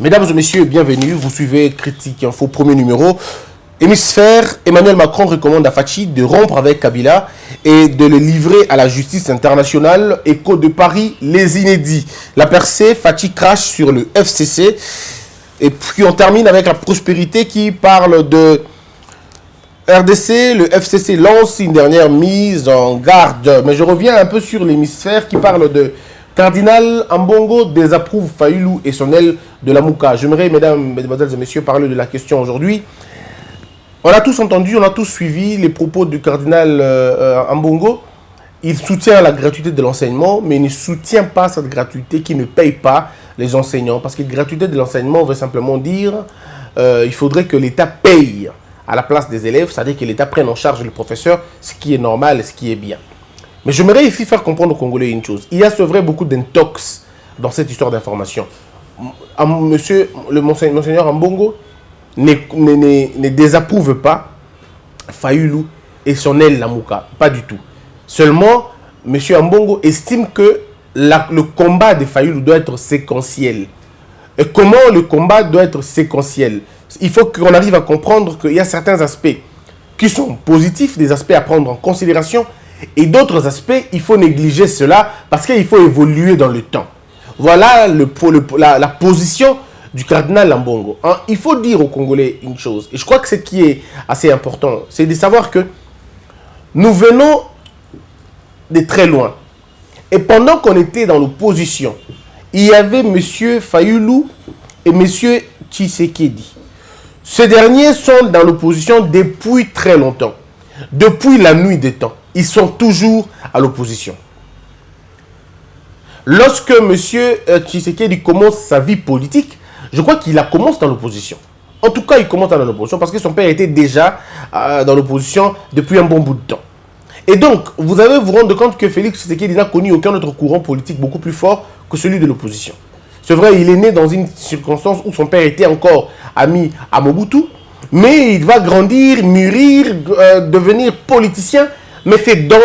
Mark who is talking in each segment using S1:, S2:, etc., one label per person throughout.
S1: Mesdames et messieurs, bienvenue. Vous suivez Critique Info, premier numéro. Hémisphère, Emmanuel Macron recommande à Fachi de rompre avec Kabila et de le livrer à la justice internationale. Écho de Paris, les inédits. La percée, Fachi crache sur le FCC. Et puis on termine avec la prospérité qui parle de RDC. Le FCC lance une dernière mise en garde. Mais je reviens un peu sur l'hémisphère qui parle de Cardinal Ambongo désapprouve Fayulu et son aile de la Mouka. J'aimerais, mesdames, mesdemoiselles et messieurs, parler de la question aujourd'hui. On a tous entendu, on a tous suivi les propos du cardinal Ambongo. Il soutient la gratuité de l'enseignement, mais il ne soutient pas cette gratuité qui ne paye pas les enseignants. Parce que la gratuité de l'enseignement veut simplement dire il faudrait que l'État paye à la place des élèves, c'est-à-dire que l'État prenne en charge le professeur, ce qui est normal et ce qui est bien. Mais j'aimerais ici faire comprendre aux Congolais une chose. Il y a, c'est vrai, beaucoup d'intox dans cette histoire d'information. Monsieur, Monseigneur Ambongo ne désapprouve pas Fayulu et son aile Lamouka. Pas du tout. Seulement, monsieur Ambongo estime que le combat de Fayulu doit être séquentiel. Et comment le combat doit être séquentiel? Il faut qu'on arrive à comprendre qu'il y a certains aspects qui sont positifs, des aspects à prendre en considération, et d'autres aspects, il faut négliger cela parce qu'il faut évoluer dans le temps. Voilà la position du cardinal Ambongo. Hein, il faut dire aux Congolais une chose, et je crois que c'est ce qui est assez important, c'est de savoir que nous venons de très loin. Et pendant qu'on était dans l'opposition, il y avait M. Fayulu et M. Tshisekedi. Ces derniers sont dans l'opposition depuis très longtemps, depuis la nuit des temps. Ils sont toujours à l'opposition. Lorsque M. Tshisekedi commence sa vie politique, je crois qu'il a commencé dans l'opposition. En tout cas, il commence dans l'opposition parce que son père était déjà dans l'opposition depuis un bon bout de temps. Et donc, vous allez vous rendre compte que Félix Tshisekedi n'a connu aucun autre courant politique beaucoup plus fort que celui de l'opposition. C'est vrai, il est né dans une circonstance où son père était encore ami à Mobutu, mais il va grandir, mûrir, devenir politicien, mais c'est dans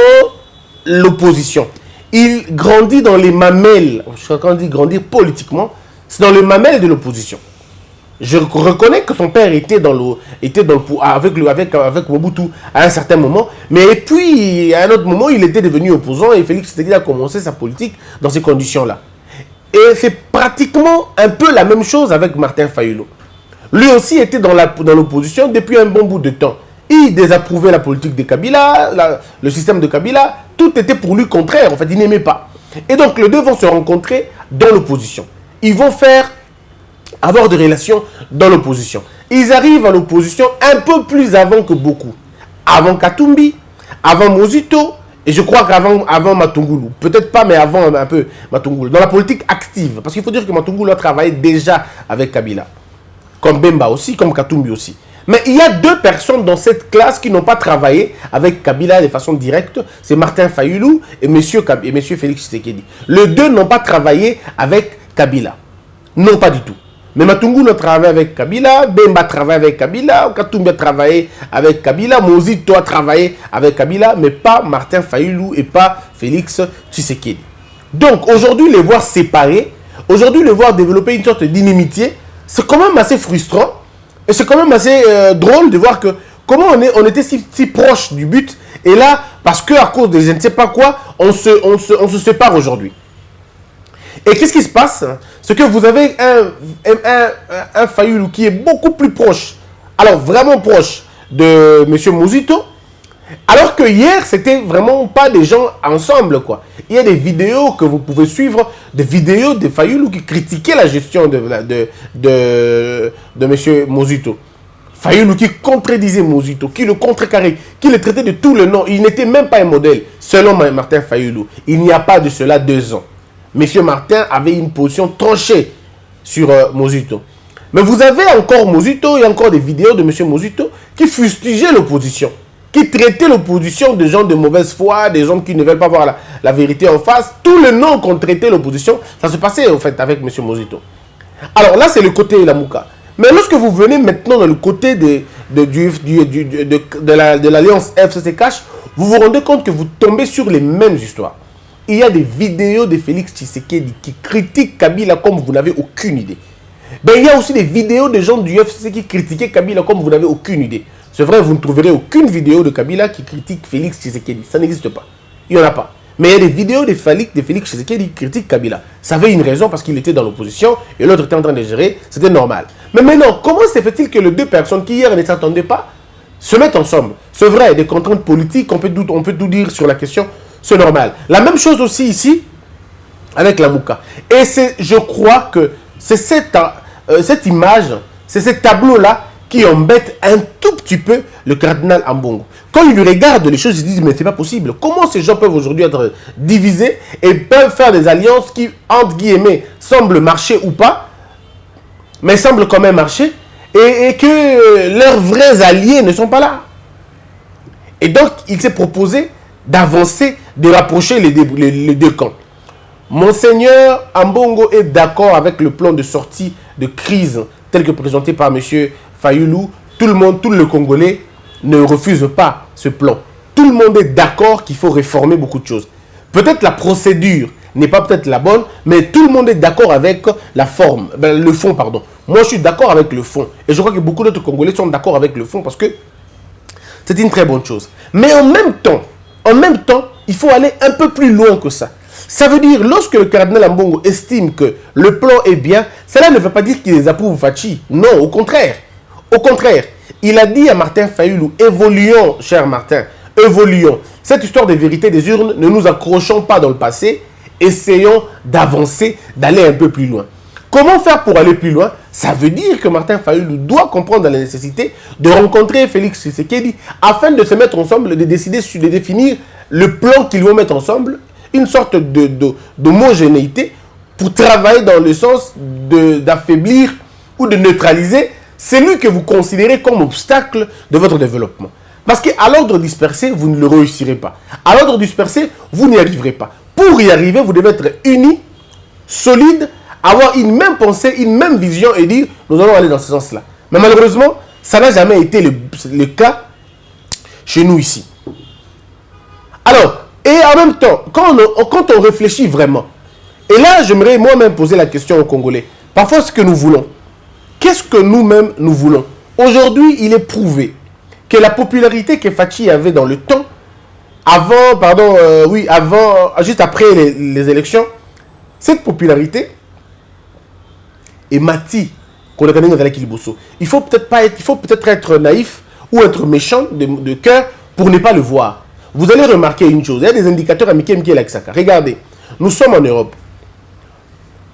S1: l'opposition. Il grandit dans les mamelles, quand on dit grandir politiquement, c'est dans les mamelles de l'opposition. Je reconnais que son père était avec Mobutu à un certain moment, mais puis à un autre moment, il était devenu opposant et Félix Tshisekedi a commencé sa politique dans ces conditions-là. Et c'est pratiquement un peu la même chose avec Martin Fayulu. Lui aussi était dans l'opposition depuis un bon bout de temps. Il désapprouvait la politique de Kabila, le système de Kabila, tout était pour lui contraire, en fait, il n'aimait pas. Et donc les deux vont se rencontrer dans l'opposition. Ils vont avoir des relations dans l'opposition. Ils arrivent à l'opposition un peu plus avant que beaucoup. Avant Katumbi, avant Mozito, et je crois qu'avant Matungulu. Peut-être pas, mais avant un peu Matungulu. Dans la politique active, parce qu'il faut dire que Matungulu a travaillé déjà avec Kabila. Comme Bemba aussi, comme Katumbi aussi. Mais il y a deux personnes dans cette classe qui n'ont pas travaillé avec Kabila de façon directe. C'est Martin Fayulu et M. Félix Tshisekedi. Les deux n'ont pas travaillé avec Kabila. Non, pas du tout. Mais Matungulu a travaillé avec Kabila, Bemba a travaillé avec Kabila, Katumbi a travaillé avec Kabila, Mozito a travaillé avec Kabila, mais pas Martin Fayulu et pas Félix Tshisekedi. Donc aujourd'hui, les voir séparés, aujourd'hui les voir développer une sorte d'inimitié, c'est quand même assez frustrant. Et c'est quand même assez drôle de voir que comment on était si proche du but. Et là, parce qu'à cause de je ne sais pas quoi, on se sépare aujourd'hui. Et qu'est-ce qui se passe? C'est que vous avez un Fayulu qui est beaucoup plus proche, alors vraiment proche de M. Mozito, alors que hier, c'était vraiment pas des gens ensemble, quoi. Il y a des vidéos que vous pouvez suivre, des vidéos de Fayulu qui critiquaient la gestion de M. Mozito. Fayulu qui contredisait Mozito, qui le contrecarrait, qui le traitait de tous les noms. Il n'était même pas un modèle, selon Martin Fayulu. Il n'y a pas de cela 2 ans. M. Martin avait une position tranchée sur Mozito. Mais vous avez encore Mozito, il y a encore des vidéos de M. Mozito qui fustigeaient l'opposition, qui traitaient l'opposition de gens de mauvaise foi, des gens qui ne veulent pas voir la vérité en face. Tous les noms qu'on traitait l'opposition, ça se passait en fait avec M. Mozito. Alors là, c'est le côté de la Mouka. Mais lorsque vous venez maintenant dans le côté de l'alliance FCC-Cash, vous vous rendez compte que vous tombez sur les mêmes histoires. Il y a des vidéos de Félix Tshisekedi qui critiquent Kabila comme vous n'avez aucune idée. Ben, il y a aussi des vidéos de gens du UFCC qui critiquaient Kabila comme vous n'avez aucune idée. C'est vrai, vous ne trouverez aucune vidéo de Kabila qui critique Félix Tshisekedi. Ça n'existe pas. Il n'y en a pas. Mais il y a des vidéos de Félix Tshisekedi qui critiquent Kabila. Ça avait une raison parce qu'il était dans l'opposition et l'autre était en train de gérer. C'était normal. Mais maintenant, comment se fait-il que les deux personnes qui hier ne s'attendaient pas se mettent ensemble? C'est vrai, des contraintes politiques, on peut tout dire sur la question. C'est normal. La même chose aussi ici avec la Mouka. Et je crois que c'est cette image, c'est ce tableau-là qui embête un tout petit peu le cardinal Ambongo. Quand il regarde les choses, il dit mais c'est pas possible. Comment ces gens peuvent aujourd'hui être divisés et peuvent faire des alliances qui, entre guillemets, semblent marcher ou pas, mais semblent quand même marcher, et que leurs vrais alliés ne sont pas là. Et donc, il s'est proposé d'avancer, de rapprocher les deux camps. Monseigneur Ambongo est d'accord avec le plan de sortie de crise tel que présenté par M. Fayulu. Tout le Congolais ne refuse pas ce plan. Tout le monde est d'accord qu'il faut réformer beaucoup de choses. Peut-être la procédure n'est pas peut-être la bonne, mais tout le monde est d'accord avec la forme, le fond, pardon. Moi, je suis d'accord avec le fond. Et je crois que beaucoup d'autres Congolais sont d'accord avec le fond parce que c'est une très bonne chose. Mais en même temps, il faut aller un peu plus loin que ça. Ça veut dire, lorsque le cardinal Ambongo estime que le plan est bien, cela ne veut pas dire qu'il les approuve Fachi. Non, au contraire. Au contraire, il a dit à Martin Fayulu, évoluons, cher Martin, évoluons. Cette histoire de vérité des urnes, ne nous accrochons pas dans le passé, essayons d'avancer, d'aller un peu plus loin. Comment faire pour aller plus loin? Ça veut dire que Martin Fayulu doit comprendre la nécessité de rencontrer Félix Tshisekedi afin de se mettre ensemble, de décider, de définir le plan qu'ils vont mettre ensemble, une sorte d'homogénéité pour travailler dans le sens d'affaiblir ou de neutraliser celui que vous considérez comme obstacle de votre développement. Parce qu'à l'ordre dispersé, vous ne le réussirez pas. À l'ordre dispersé, vous n'y arriverez pas. Pour y arriver, vous devez être unis, solides, avoir une même pensée, une même vision et dire nous allons aller dans ce sens-là. Mais malheureusement, ça n'a jamais été le cas chez nous ici. Alors, et en même temps, quand on réfléchit vraiment, et là, j'aimerais moi-même poser la question aux Congolais. Parfois, ce que nous voulons, qu'est-ce que nous-mêmes nous voulons? Aujourd'hui, il est prouvé que la popularité que Fachi avait dans le temps, juste après les élections, cette popularité est mati. Il faut peut-être être naïf ou être méchant de cœur pour ne pas le voir. Vous allez remarquer une chose, il y a des indicateurs à Mikem qui est l'Axaka. Regardez, nous sommes en Europe.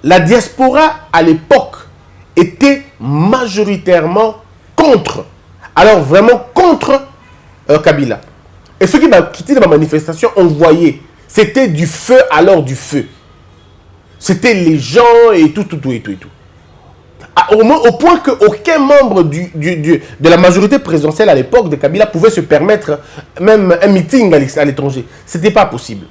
S1: La diaspora, à l'époque, était majoritairement contre. Alors, vraiment contre Kabila. Et ceux qui quitté ma manifestation, on voyait, c'était du feu alors du feu. C'était les gens et tout. Au point qu'aucun membre de la majorité présidentielle à l'époque de Kabila pouvait se permettre même un meeting à l'étranger. Ce n'était pas possible.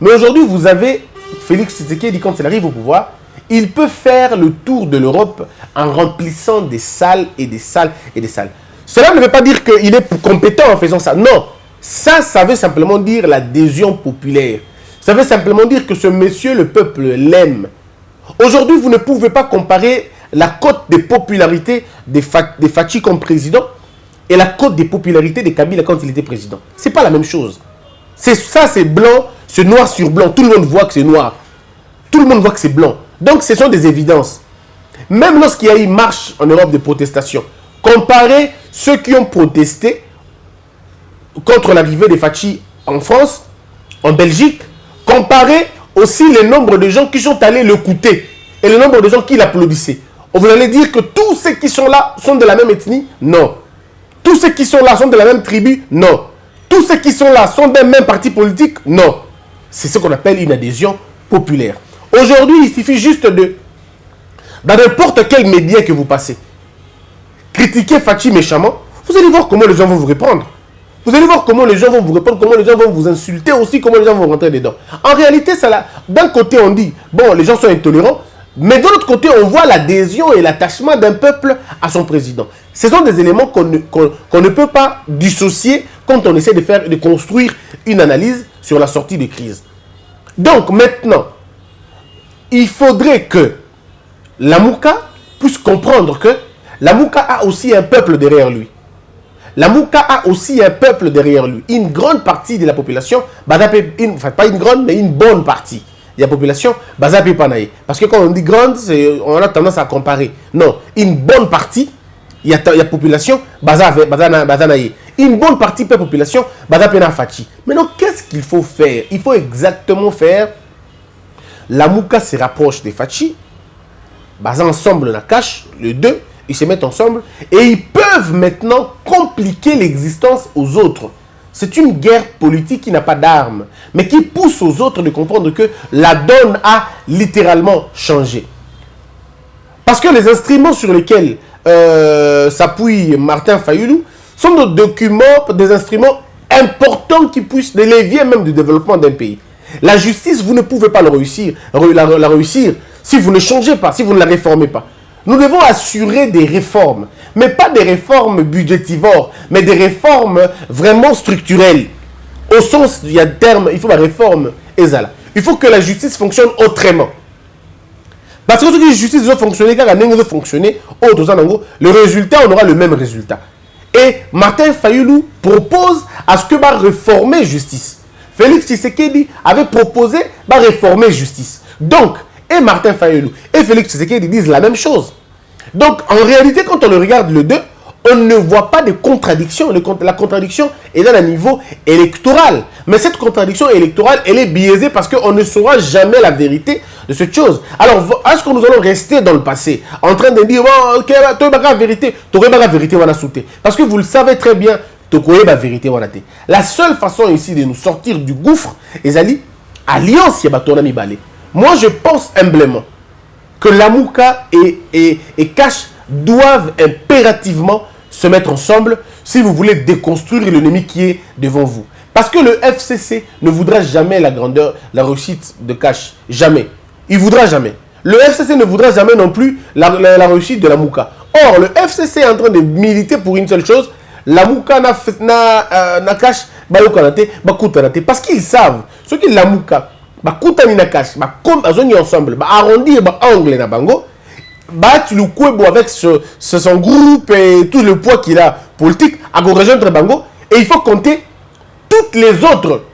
S1: Mais aujourd'hui, vous avez Félix Tshisekedi, quand il arrive au pouvoir, il peut faire le tour de l'Europe en remplissant des salles et des salles et des salles. Cela ne veut pas dire qu'il est compétent en faisant ça. Non, ça veut simplement dire l'adhésion populaire. Ça veut simplement dire que ce monsieur, le peuple l'aime. Aujourd'hui, vous ne pouvez pas comparer la cote de popularité de Fachi comme président et la cote de popularité de Kabila quand il était président. Ce n'est pas la même chose. C'est blanc, c'est noir sur blanc. Tout le monde voit que c'est noir. Tout le monde voit que c'est blanc. Donc, ce sont des évidences. Même lorsqu'il y a eu marche en Europe de protestation, comparez ceux qui ont protesté contre l'arrivée de Fachi en France, en Belgique, comparez aussi le nombre de gens qui sont allés l'écouter et le nombre de gens qui l'applaudissaient. Vous allez dire que tous ceux qui sont là sont de la même ethnie? Non. Tous ceux qui sont là sont de la même tribu? Non. Tous ceux qui sont là sont d'un même parti politique? Non. C'est ce qu'on appelle une adhésion populaire. Aujourd'hui, il suffit juste dans n'importe quel média que vous passez, critiquer Fachi méchamment, vous allez voir comment les gens vont vous répondre. Vous allez voir comment les gens vont vous répondre, comment les gens vont vous insulter aussi, comment les gens vont rentrer dedans. En réalité, d'un côté, on dit, bon, les gens sont intolérants, mais de l'autre côté, on voit l'adhésion et l'attachement d'un peuple à son président. Ce sont des éléments qu'on ne peut pas dissocier quand on essaie de construire une analyse sur la sortie de crise. Donc maintenant, il faudrait que la Mouka puisse comprendre que la Mouka a aussi un peuple derrière lui. La Mouka a aussi un peuple derrière lui. Une grande partie de la population, enfin pas une grande, mais une bonne partie de la population, parce que quand on dit grande, on a tendance à comparer. Non, une bonne partie, il y a la population, une bonne partie de la population, maintenant, qu'est-ce qu'il faut faire? Il faut exactement faire, la Mouka se rapproche des Fachi, ensemble, on cache, les deux, ils se mettent ensemble et ils peuvent maintenant compliquer l'existence aux autres. C'est une guerre politique qui n'a pas d'armes, mais qui pousse aux autres de comprendre que la donne a littéralement changé. Parce que les instruments sur lesquels s'appuie Martin Fayulu sont des documents, des instruments importants qui puissent, des leviers même du développement d'un pays. La justice, vous ne pouvez pas la réussir si vous ne changez pas, si vous ne la réformez pas. Nous devons assurer des réformes, mais pas des réformes budgétivores, mais des réformes vraiment structurelles. Au sens, il y a terme, il faut la réforme, il faut que la justice fonctionne autrement. Parce que si la justice doit fonctionner, quand elle doit fonctionner, le résultat, on aura le même résultat. Et Martin Fayulu propose à ce que va réformer justice. Félix Tshisekedi avait proposé de réformer justice. Donc, et Martin Fayulu et Félix Tshisekedi disent la même chose. Donc, en réalité, quand on le regarde les deux, on ne voit pas de contradiction. La contradiction est dans le niveau électoral. Mais cette contradiction électorale, elle est biaisée parce qu'on ne saura jamais la vérité de cette chose. Alors, est-ce que nous allons rester dans le passé en train de dire, oh, ok, tu as la vérité, tu as la vérité, on a sauté. Parce que vous le savez très bien, tu as la vérité, on a sauté. La seule façon ici de nous sortir du gouffre, c'est alliance, il y a moi, je pense humblement que Lamouka et Cash doivent impérativement se mettre ensemble si vous voulez déconstruire l'ennemi qui est devant vous. Parce que le FCC ne voudra jamais la grandeur, la réussite de Cash. Jamais. Il ne voudra jamais. Le FCC ne voudra jamais non plus la réussite de Lamouka. Or, le FCC est en train de militer pour une seule chose. Lamouka na Cash, parce qu'ils savent, ceux qui Lamouka, Koutani na Cash, ensemble, arrondir angle na bango, avec son groupe et tout le poids qu'il a politique, à rejoindre bango, et il faut compter toutes les autres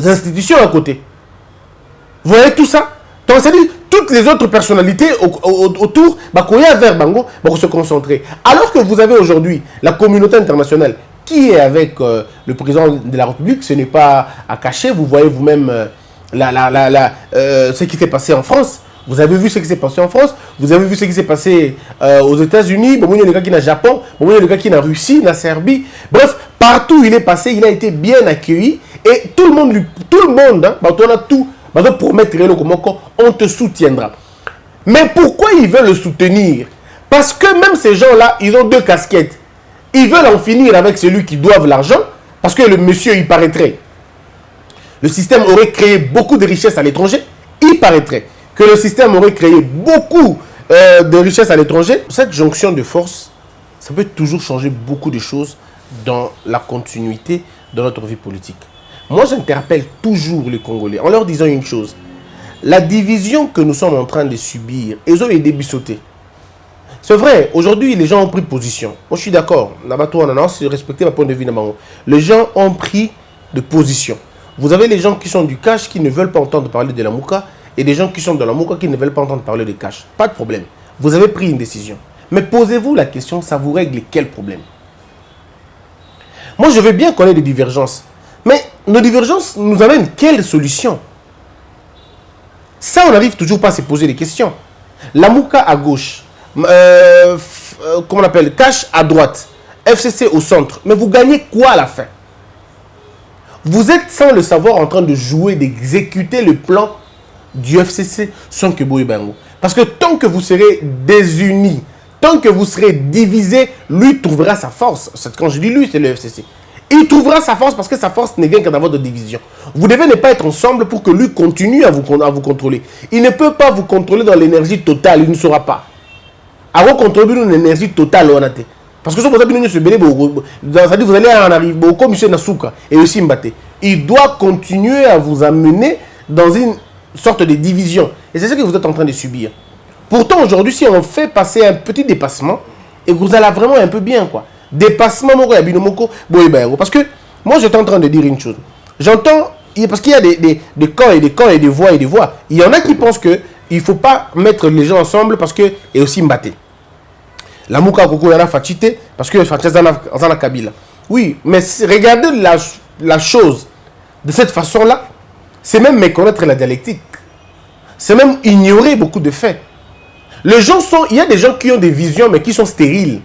S1: institutions à côté. Vous voyez tout ça? Donc, c'est-à-dire toutes les autres personnalités autour, vers bango, pour se concentrer. Alors que vous avez aujourd'hui la communauté internationale qui est avec le président de la République, ce n'est pas à cacher, vous voyez vous-même ce qui s'est passé en France. Vous avez vu ce qui s'est passé en France, vous avez vu ce qui s'est passé aux États-Unis, il y a le gars qui est au Japon, il y a le gars qui est en Russie, en Serbie. Bref, partout où il est passé, il a été bien accueilli et tout le monde, hein, on a tout, pour mettre on te soutiendra. Mais pourquoi ils veulent le soutenir? Parce que même ces gens-là, ils ont deux casquettes. Ils veulent en finir avec celui qui doit l'argent, parce que le monsieur, il paraîtrait. Le système aurait créé beaucoup de richesses à l'étranger. Il paraîtrait que le système aurait créé beaucoup de richesses à l'étranger. Cette jonction de force, ça peut toujours changer beaucoup de choses dans la continuité de notre vie politique. Moi, j'interpelle toujours les Congolais en leur disant une chose. La division que nous sommes en train de subir, ils ont été bissotés. C'est vrai, aujourd'hui, les gens ont pris position. Moi, je suis d'accord. C'est respecter ma point de vue. Les gens ont pris de position. Vous avez les gens qui sont du cash qui ne veulent pas entendre parler de la Mouka et des gens qui sont de la Mouka qui ne veulent pas entendre parler de cash. Pas de problème. Vous avez pris une décision. Mais posez-vous la question, ça vous règle quel problème? Moi, je veux bien qu'on ait des divergences. Mais nos divergences nous amènent quelle solution? Ça, on n'arrive toujours pas à se poser des questions. La Mouka à gauche, comment on appelle, Cash à droite, FCC au centre. Mais vous gagnez quoi à la fin? Vous êtes sans le savoir en train de jouer, d'exécuter le plan du FCC sans que Boye Bango. Parce que tant que vous serez désunis, tant que vous serez divisés, lui trouvera sa force. Quand je dis lui, c'est le FCC. Il trouvera sa force parce que sa force ne vient qu'à avoir de division. Vous devez ne pas être ensemble pour que lui continue à vous contrôler. Il ne peut pas vous contrôler dans l'énergie totale, il ne saura pas. À vous contrôler dans l'énergie totale, on a été. Parce que vous allez en arriver au commission Nasuka et aussi Mbate. Il doit continuer à vous amener dans une sorte de division. Et c'est ce que vous êtes en train de subir. Pourtant, aujourd'hui, si on fait passer un petit dépassement, et vous allez vraiment un peu bien, quoi. Dépassement, parce que moi, j'étais en train de dire une chose. J'entends, parce qu'il y a des camps et des camps et des voix et des voix. Il y en a qui pensent qu'il ne faut pas mettre les gens ensemble parce que, et aussi Mbaté. La Mouka Koko Yana Fachite, parce que Zana Kabila. Oui, mais regardez la chose de cette façon-là, c'est même méconnaître la dialectique. C'est même ignorer beaucoup de faits. Les gens sont, il y a des gens qui ont des visions mais qui sont stériles.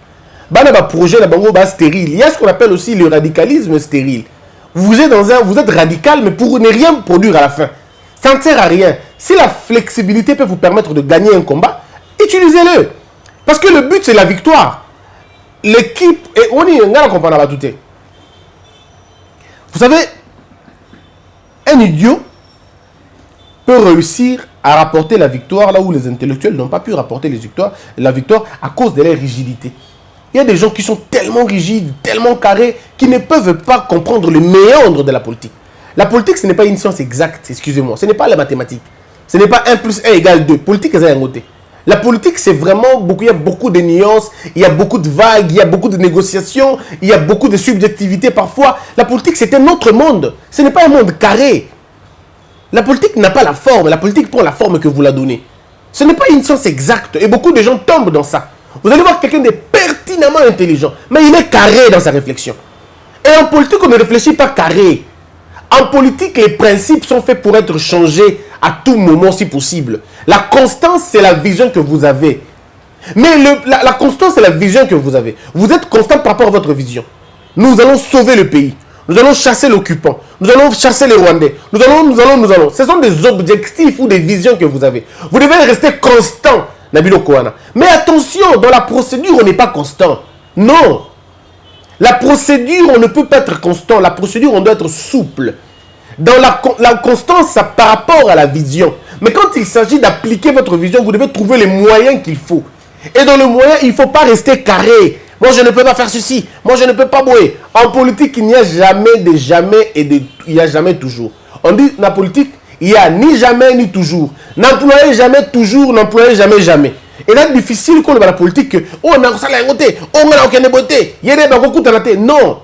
S1: Projet stérile. Il y a ce qu'on appelle aussi le radicalisme stérile. Vous êtes radical mais pour ne rien produire à la fin. Ça ne sert à rien. Si la flexibilité peut vous permettre de gagner un combat, utilisez-le. Parce que le but c'est la victoire. L'équipe et on y a tout. Vous savez, un idiot peut réussir à rapporter la victoire là où les intellectuels n'ont pas pu rapporter la victoire à cause de leur rigidité. Il y a des gens qui sont tellement rigides, tellement carrés, qui ne peuvent pas comprendre le méandre de la politique. La politique, ce n'est pas une science exacte, excusez-moi. Ce n'est pas la mathématique. Ce n'est pas 1 plus 1 égale 2. Politique, c'est un côté. La politique, c'est vraiment beaucoup, il y a beaucoup de nuances, il y a beaucoup de vagues, il y a beaucoup de négociations, il y a beaucoup de subjectivité parfois. La politique, c'est un autre monde. Ce n'est pas un monde carré. La politique n'a pas la forme. La politique prend la forme que vous la donnez. Ce n'est pas une science exacte. Et beaucoup de gens tombent dans ça. Vous allez voir quelqu'un de pertinemment intelligent, mais il est carré dans sa réflexion. Et en politique, on ne réfléchit pas carré. En politique, les principes sont faits pour être changés à tout moment si possible. La constance, c'est la vision que vous avez. Mais la constance, c'est la vision que vous avez. Vous êtes constant par rapport à votre vision. Nous allons sauver le pays. Nous allons chasser l'occupant. Nous allons chasser les Rwandais. Nous allons. Ce sont des objectifs ou des visions que vous avez. Vous devez rester constant, Nabilo Koana. Mais attention, dans la procédure, on n'est pas constant. Non. La procédure, on ne peut pas être constant. La procédure, on doit être souple. Dans la constance, ça par rapport à la vision. Mais quand il s'agit d'appliquer votre vision, vous devez trouver les moyens qu'il faut. Et dans le moyen, il ne faut pas rester carré. Moi, je ne peux pas faire ceci. Moi, je ne peux pas bouer. En politique, il n'y a jamais de jamais et il n'y a jamais toujours. On dit dans la politique, il n'y a ni jamais ni toujours. N'employez jamais toujours, n'employez jamais jamais. Et là, c'est difficile qu'on la politique. Oh, on a ça là, on a aucun beauté. Il y a des beaucoup de non.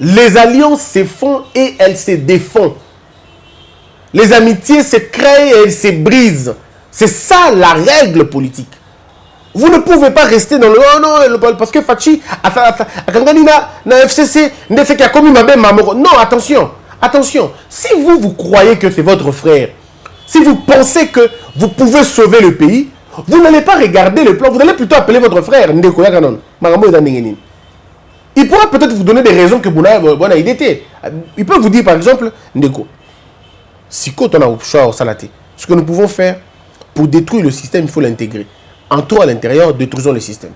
S1: Les alliances se font et elles se défont. Les amitiés se créent et elles se brisent. C'est ça la règle politique. Vous ne pouvez pas rester dans le oh non, parce que Fachi na FCC non, attention. Attention, si vous croyez que c'est votre frère, si vous pensez que vous pouvez sauver le pays, vous n'allez pas regarder le plan, vous allez plutôt appeler votre frère. Il pourra peut-être vous donner des raisons que vous n'avez idée. Il peut vous dire par exemple, Ndeko, si quand on a choix au salaté, ce que nous pouvons faire pour détruire le système, il faut l'intégrer. Entrons à l'intérieur, détruisons le système.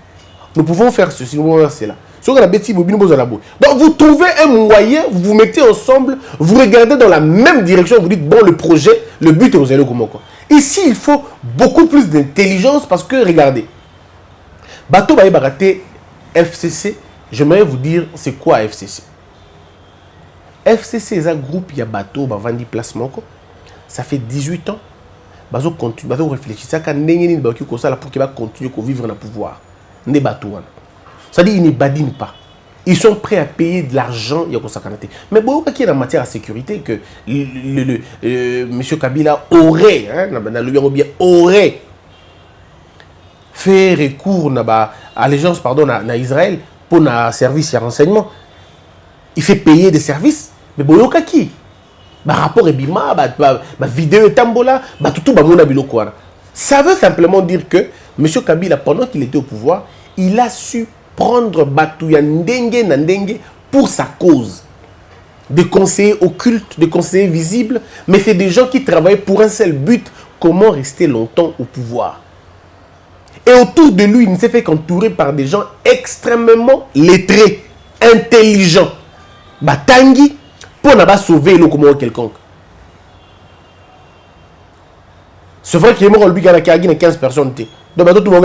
S1: Nous pouvons faire ceci, nous pouvons faire cela. Donc vous trouvez un moyen, vous vous mettez ensemble, vous regardez dans la même direction, vous dites, bon, le projet, le but est aux élèves comme quoi. Ici, il faut beaucoup plus d'intelligence parce que, regardez, Bateau Baye Baraté, FCC, j'aimerais vous dire, c'est quoi FCC? FCC, c'est un groupe, il y a Bateau, Bavandi Placement, ça fait 18 ans. Bazo continue, bazo réfléchir. Ça quand n'engeni baki ko ça pour qu'il va continuer à vivre dans le pouvoir. Ne bateau. Ça dit ils ne badinent pas. Ils sont prêts à payer de l'argent il y a ça canate. Mais bon qui est en matière de sécurité que monsieur Kabila aurait aurait fait recours à l'allégeance à Israël pour un service de renseignement. Il fait payer des services mais bon qui rapport ebima, vidéo tambola, tout mona biloko wana. Ça veut simplement dire que M. Kabila, pendant qu'il était au pouvoir, il a su prendre Batouya Ndenge Nandenge pour sa cause. Des conseillers occultes, des conseillers visibles, mais c'est des gens qui travaillent pour un seul but, comment rester longtemps au pouvoir. Et autour de lui, il ne s'est fait qu'entourer par des gens extrêmement lettrés, intelligents. Batangi, pour ne pas sauver le comment quelconque. C'est vrai qu'il est mort, lui, il y a 15 personnes. Donc, tout le monde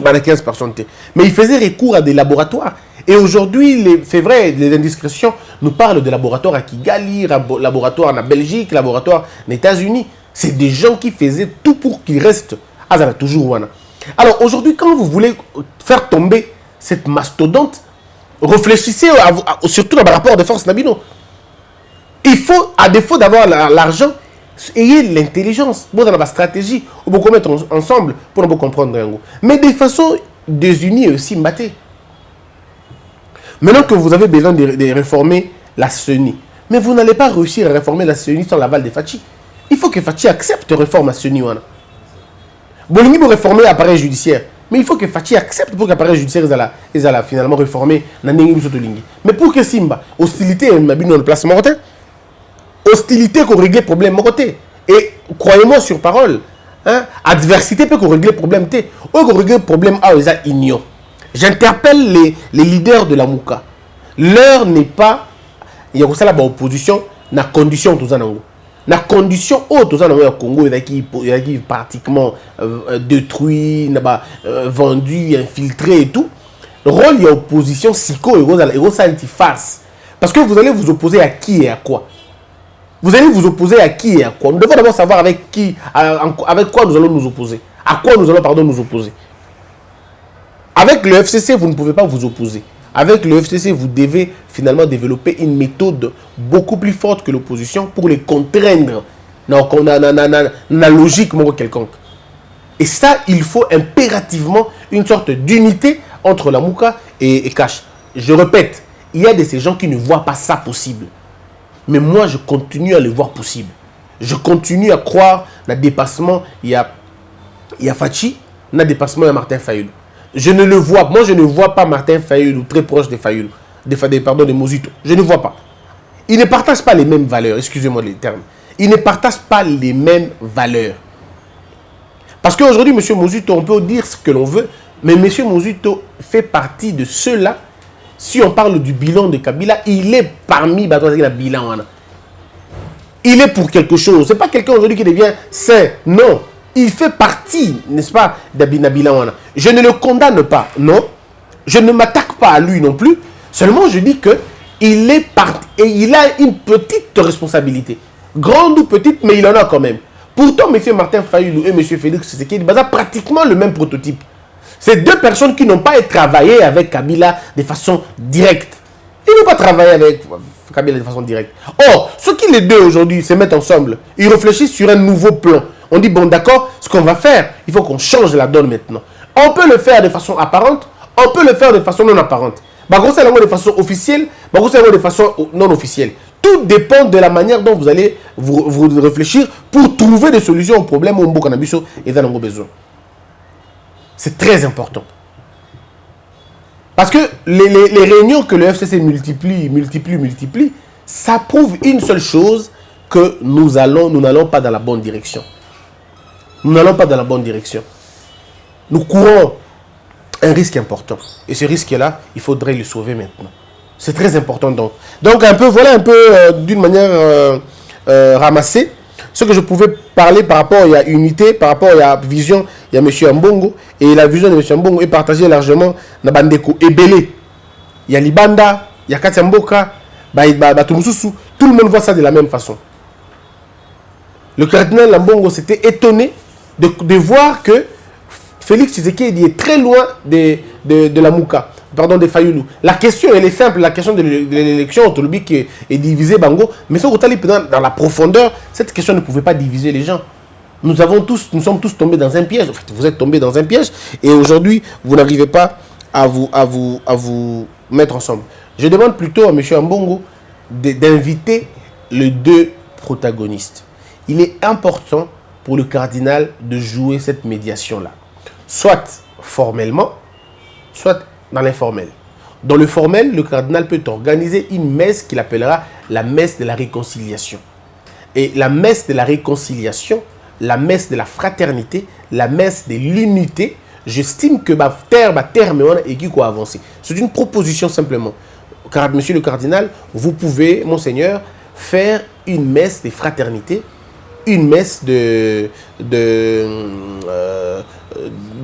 S1: a 15 personnes. Mais il faisait recours à des laboratoires. Et aujourd'hui, c'est vrai, les indiscrétions nous parlent de laboratoires à Kigali, laboratoire en Belgique, laboratoire aux États-Unis. C'est des gens qui faisaient tout pour qu'ils restent Azala toujours wana. Alors aujourd'hui, quand vous voulez faire tomber cette mastodonte, réfléchissez surtout dans le rapport de force Nabino. Il faut, à défaut d'avoir l'argent, ayez l'intelligence. Vous avez la stratégie, vous pouvez mettre ensemble pour nous comprendre. Mais de façon désunie aussi, mbattez. Maintenant que vous avez besoin de réformer la CENI, mais vous n'allez pas réussir à réformer la CENI sans l'aval de Fachi. Il faut que Fachi accepte de réformer la CENI. Bolingi pour réformer l'appareil judiciaire. Mais il faut que Fachi accepte pour que l'appareil judiciaire soit finalement réformé. Mais pour que Simba, hostilité, on place mon côté. Hostilité pour régler le problème mon côté. Et croyez-moi sur parole, hein, adversité peut régler le problème. Ou régler le problème à union. J'interpelle les leaders de la Mouka. L'heure n'est pas. Il y a aussi la opposition, la condition tout ça. La condition haute au Congo, il est pratiquement détruit, vendu, infiltré et tout. Le rôle de l'opposition, psycho, et face. Parce que vous allez vous opposer à qui et à quoi? Vous allez vous opposer à qui et à quoi? Nous devons d'abord savoir avec qui, avec quoi nous allons nous opposer. À quoi nous allons nous opposer. Avec le FCC, vous ne pouvez pas vous opposer. Avec le FCC, vous devez finalement développer une méthode beaucoup plus forte que l'opposition pour les contraindre dans la logique quelconque. Et ça, il faut impérativement une sorte d'unité entre la Mouka et Cash. Je répète, il y a de ces gens qui ne voient pas ça possible. Mais moi, je continue à le voir possible. Je continue à croire dans le dépassement. Il y a Fachi, dans le dépassement, il y a Martin Fayulu. Je ne le vois, moi je ne vois pas Martin Fayulu très proche de Fayulu, de Mosito. Je ne vois pas. Ils ne partagent pas les mêmes valeurs, excusez-moi les termes. Ils ne partagent pas les mêmes valeurs. Parce qu'aujourd'hui, M. Mosito, on peut dire ce que l'on veut, mais M. Mosito fait partie de ceux-là. Si on parle du bilan de Kabila, il est parmi le bilan. Il est pour quelque chose. Ce n'est pas quelqu'un aujourd'hui qui devient saint, non. Il fait partie, n'est-ce pas, d'Abinabilan. Je ne le condamne pas, non. Je ne m'attaque pas à lui non plus. Seulement, je dis qu'il est parti et il a une petite responsabilité. Grande ou petite, mais il en a quand même. Pourtant, M. Martin Fayulu et M. Félix Tshisekedi basent pratiquement le même prototype. C'est deux personnes qui n'ont pas travaillé avec Kabila de façon directe. Ils n'ont pas travaillé avec Kabila de façon directe. Or, ceux qui les deux aujourd'hui se mettent ensemble, ils réfléchissent sur un nouveau plan. On dit, bon d'accord, ce qu'on va faire, il faut qu'on change la donne maintenant. On peut le faire de façon apparente, on peut le faire de façon non apparente. De façon officielle, de façon non officielle. Tout dépend de la manière dont vous allez vous réfléchir pour trouver des solutions aux problèmes où Mboka-Nabiso est dans nos besoins. C'est très important. Parce que les réunions que le FCC multiplie, ça prouve une seule chose, que nous n'allons pas dans la bonne direction. Nous n'allons pas dans la bonne direction. Nous courons un risque important. Et ce risque-là, il faudrait le sauver maintenant. C'est très important donc. Donc voilà un peu d'une manière ramassée ce que je pouvais parler par rapport à unité, par rapport à la vision, il y a M. Mbongo. Et la vision de M. Mbongo est partagée largement dans Bandeko et Belé. Il y a Libanda, il y a Katia Mboka, tout le monde voit ça de la même façon. Le cardinal Mbongo s'était étonné de voir que Félix Tshisekedi est très loin de la Mouka, pardon, de Fayulu. La question, elle est simple, la question de l'élection autonomique qui est divisée, Bango, mais si on regarde dans la profondeur, cette question ne pouvait pas diviser les gens. Nous sommes tous tombés dans un piège. En fait, vous êtes tombés dans un piège et aujourd'hui, vous n'arrivez pas à vous mettre ensemble. Je demande plutôt à M. Mbongo d'inviter les deux protagonistes. Il est important pour le cardinal de jouer cette médiation-là. Soit formellement, soit dans l'informel. Dans le formel, le cardinal peut organiser une messe qu'il appellera la messe de la réconciliation. Et la messe de la réconciliation, la messe de la fraternité, la messe de l'unité, j'estime que terme et qui quoi avancer. C'est une proposition simplement. Car, monsieur le cardinal, vous pouvez, monseigneur, faire une messe de fraternité, une messe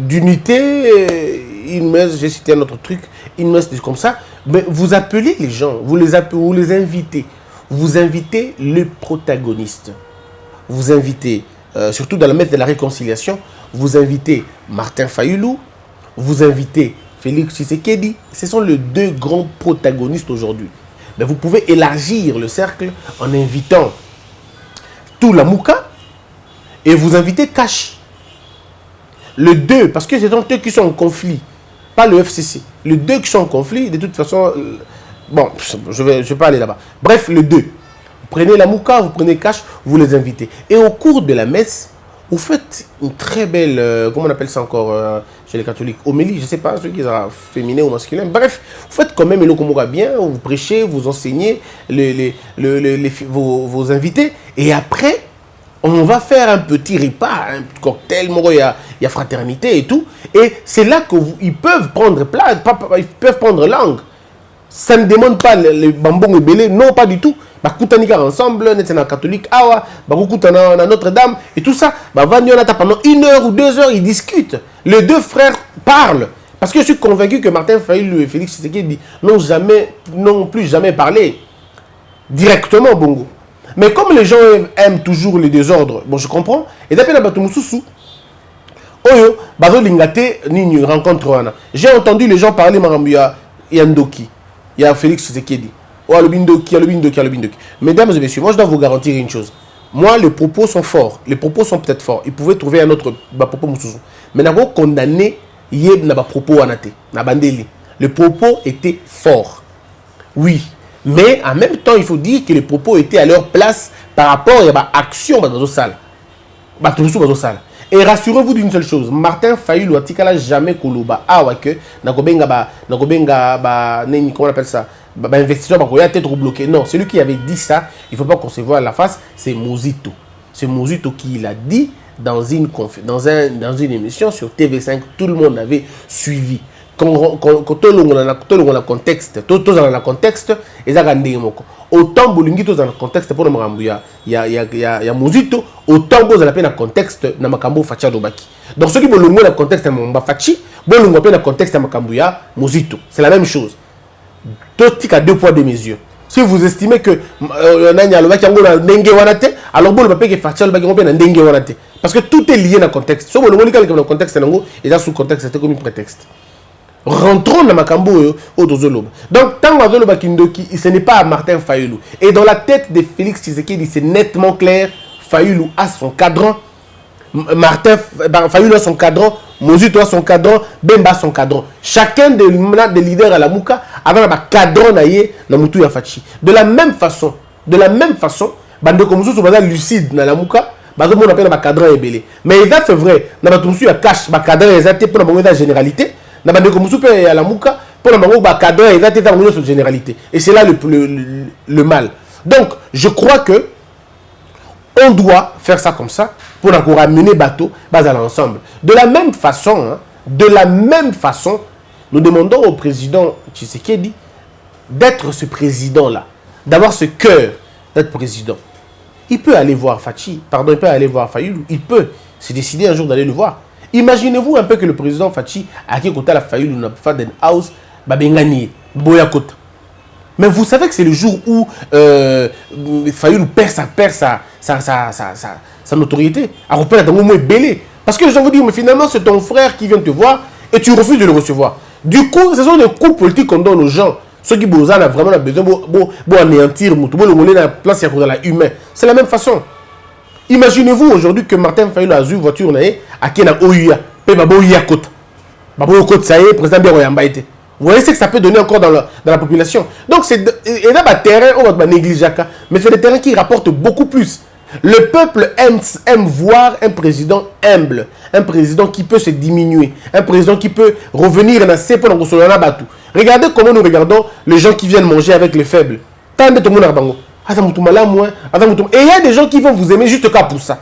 S1: d'unité, une messe, j'ai cité un autre truc, une messe comme ça. Mais vous appelez les gens, vous les invitez. Vous invitez le protagoniste. Vous invitez surtout dans la messe de la réconciliation, vous invitez Martin Fayulu, vous invitez Félix Tshisekedi. Ce sont les deux grands protagonistes aujourd'hui. Mais vous pouvez élargir le cercle en invitant tout la Mouka et vous invitez Kash. Les deux, parce que c'est donc eux qui sont en conflit, pas le FCC. Les deux qui sont en conflit, de toute façon, bon, je vais pas aller là-bas. Bref, les deux. Vous prenez la Mouka, vous prenez Kash, vous les invitez. Et au cours de la messe, vous faites une très belle, comment on appelle ça encore chez les catholiques, homélie, je ne sais pas, ceux qui sont féminins ou masculins. Bref, vous faites quand même le Komora bien, vous prêchez, vous enseignez vos invités. Et après, on va faire un petit repas, un cocktail, il y a fraternité et tout. Et c'est là qu'ils peuvent prendre plat, ils peuvent prendre langue. Ça ne demande pas les bambons et belés, non, pas du tout. Bah, koutanika ensemble, nous sommes catholiques, awa, bah, koutana Notre-Dame, et tout ça. Bah, pendant 1 heure ou 2 heures, ils discutent. Les deux frères parlent. Parce que je suis convaincu que Martin Fayulu et Félix Tshisekedi n'ont plus jamais parlé directement, Bongo. Mais comme les gens aiment toujours les désordres, bon, je comprends. Et d'après la Batumususu, Oyo, Bazo Lingate, Nini, rencontre. J'ai entendu les gens parler, Marambuya, Yandoki, il y a Félix Tshisekedi. Oh, le Bindoki. Mesdames et messieurs, moi je dois vous garantir une chose. Moi, les propos sont forts. Les propos sont peut-être forts. Ils pouvaient trouver un autre propos Moussouzou. Mais d'abord, condamné, il y a un propos anate. Les propos étaient forts. Oui. Mais en même temps, il faut dire que les propos étaient à leur place par rapport à l'action dans salle. Et rassurez-vous d'une seule chose, Martin Fayulu n'a jamais koloba. Ah ouais que comment on appelle ça? Investisseur il a peut-être bloqué. Non, celui qui avait dit ça, il ne faut pas qu'on se voit à la face, c'est Mozito. C'est Mozito qui l'a dit dans une émission sur TV5. Tout le monde avait suivi. Quand tout le monde a le contexte, et ça autant bolingi dans le contexte pour le Marambuya, il y a Mozito, autant vous avez un contexte na makambo facha dobaki. Donc ceux qui veulent le contexte na mamba fachi, bon le contexte na makambuya Mozito. C'est la même chose. Tout à 2 poids 2 mesures. Si vous estimez que nanya lobaki yango na ndenge wana te, alors bon le papier que facha lobaki yango na ndenge wana te. Parce que tout est lié dans le contexte. Si vous voulez que le contexte nango et là sous contexte c'était comme un prétexte. Rentrons dans Makambo au Dozolob. Donc, tant que Kindoki, ce n'est pas Martin Fayulu. Et dans la tête de Félix Tshisekedi, c'est nettement clair. Fayulu a son cadran. Martin Fayulu a son cadran. Mozito a son cadran. Bemba a son cadran. Chacun des leaders à la Mouka avait un cadran na Moutou Yafachi. De la même façon, Bande Komusu sont lucide dans la Mouka. Bande on appelle un cadran ébélé. Mais c'est vrai. Dans la Toumsu, il y a cash. Un cadran est pour la généralité. Na bande comme soupe à la mouka pour le moment cadre et là dans une généralité et c'est là le mal. Donc je crois que on doit faire ça comme ça pour encore amener bateau bas à l'ensemble. De la même façon, nous demandons au président Tshisekedi d'être ce président là, d'avoir ce cœur d'être président. Il peut aller voir Fachi, il peut aller voir Fayulu, il peut se décider un jour d'aller le voir. Imaginez-vous un peu que le président Fachi a qui côté la Fayulu n'a pas d'une house babengani boyakota. Mais vous savez que c'est le jour où Fayulu perd sa notoriété. Alors peut-être un moment belé. Parce que je vous dis, mais finalement c'est ton frère qui vient te voir et tu refuses de le recevoir. Du coup, ce sont des coups politiques qu'on donne aux gens. Ceux qui ont vraiment besoin de anéantir, de la place humain. C'est la même façon. Imaginez-vous aujourd'hui que Martin Fayulu a une voiture à qui na Ouya, Ouya Côte. Côte, ça y est, président Biaroyamba été. Vous voyez ce que ça peut donner encore dans la population. Donc, c'est là un terrain, on va négliger, mais c'est des terrains qui rapportent beaucoup plus. Le peuple aime voir un président humble, un président qui peut se diminuer, un président qui peut revenir dans ses points. Regardez comment nous regardons les gens qui viennent manger avec les faibles. Tant de tout le monde. Et il y a des gens qui vont vous aimer juste pour ça.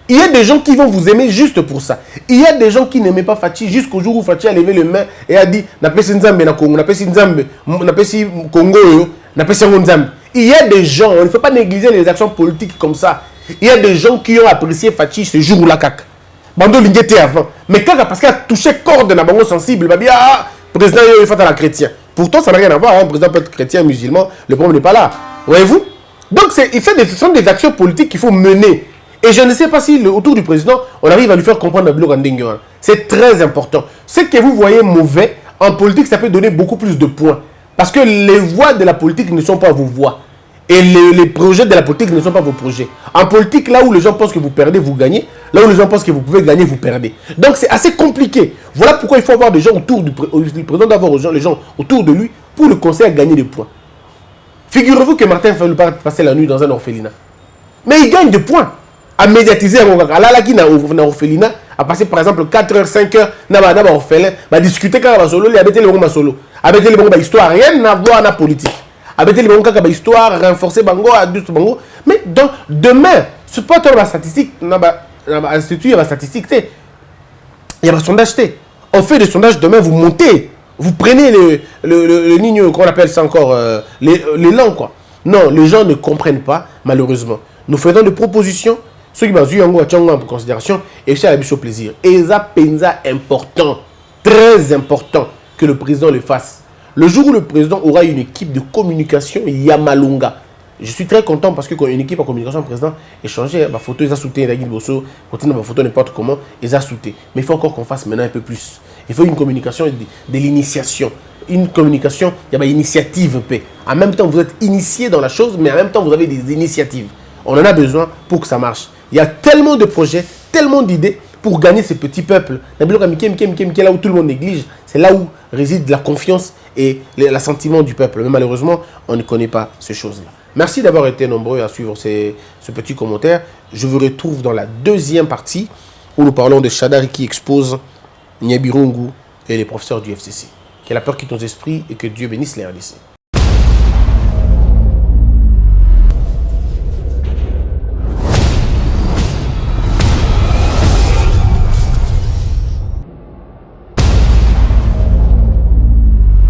S1: Il y a des gens qui vont vous aimer juste pour ça. Il y a des gens qui n'aimaient pas Fachi jusqu'au jour où Fachi a levé les mains et a dit il y a des gens, on ne faut pas négliger les actions politiques comme ça. Il y a des gens qui ont apprécié Fachi ce jour-là. Bando l'ingété avant. Mais parce qu'il a touché corde dans bango sensible, il va président il faut être chrétien. Pourtant, ça n'a rien à voir. Le président peut être chrétien, musulman. Le problème n'est pas là. Voyez-vous? Donc, ce sont des actions politiques qu'il faut mener. Et je ne sais pas si autour du président, on arrive à lui faire comprendre le bloc en dingue. C'est très important. Ce que vous voyez mauvais, en politique, ça peut donner beaucoup plus de points. Parce que les voix de la politique ne sont pas vos voix. Et les projets de la politique ne sont pas vos projets. En politique, là où les gens pensent que vous perdez, vous gagnez. Là où les gens pensent que vous pouvez gagner, vous perdez. Donc c'est assez compliqué. Voilà pourquoi il faut avoir des gens autour du président, d'avoir les gens autour de lui pour le conseiller à gagner des points. Figurez-vous que Martin Fayulu passer la nuit dans un orphelinat. Mais il gagne des points. À médiatiser un là qui n'a orphelinat, à passer par exemple 4 heures, 5 heures, n'a pas orphelin, à discuter quand il va solo, il a les bons solo. Avec les bons histoire, rien à voir dans la politique. Avec les bons histoire, renforcer bango, adulte bango. Mais donc, demain, ce pas la statistique, institut la statistique, il y a un sondage, on fait des sondages demain, vous montez, vous prenez le ligne, qu'on appelle ça encore, les langues, quoi. Non, les gens ne comprennent pas, malheureusement. Nous faisons des propositions, ceux qui m'ont en considération, et ça a eu plaisir. Et ça, c'est important, très important que le président le fasse. Le jour où le président aura une équipe de communication, Yamalunga. Je suis très content parce que quand une équipe en communication, le président échangeait ma photo, ils ont soutenu Nagui Bosso, continue ma photo n'importe comment, ils ont soutenu. Mais il faut encore qu'on fasse maintenant un peu plus. Il faut une communication de l'initiation. Une communication, il y a une initiative. En même temps, vous êtes initié dans la chose, mais en même temps, vous avez des initiatives. On en a besoin pour que ça marche. Il y a tellement de projets, tellement d'idées pour gagner ces petits peuples. Là où tout le monde néglige, c'est là où réside la confiance et l'assentiment du peuple. Mais malheureusement, on ne connaît pas ces choses-là. Merci d'avoir été nombreux à suivre ce petit commentaire. Je vous retrouve dans la deuxième partie où nous parlons de Shadari qui expose Nyabirungu et les professeurs du FCC. Que la peur quitte nos esprits et que Dieu bénisse les RDC.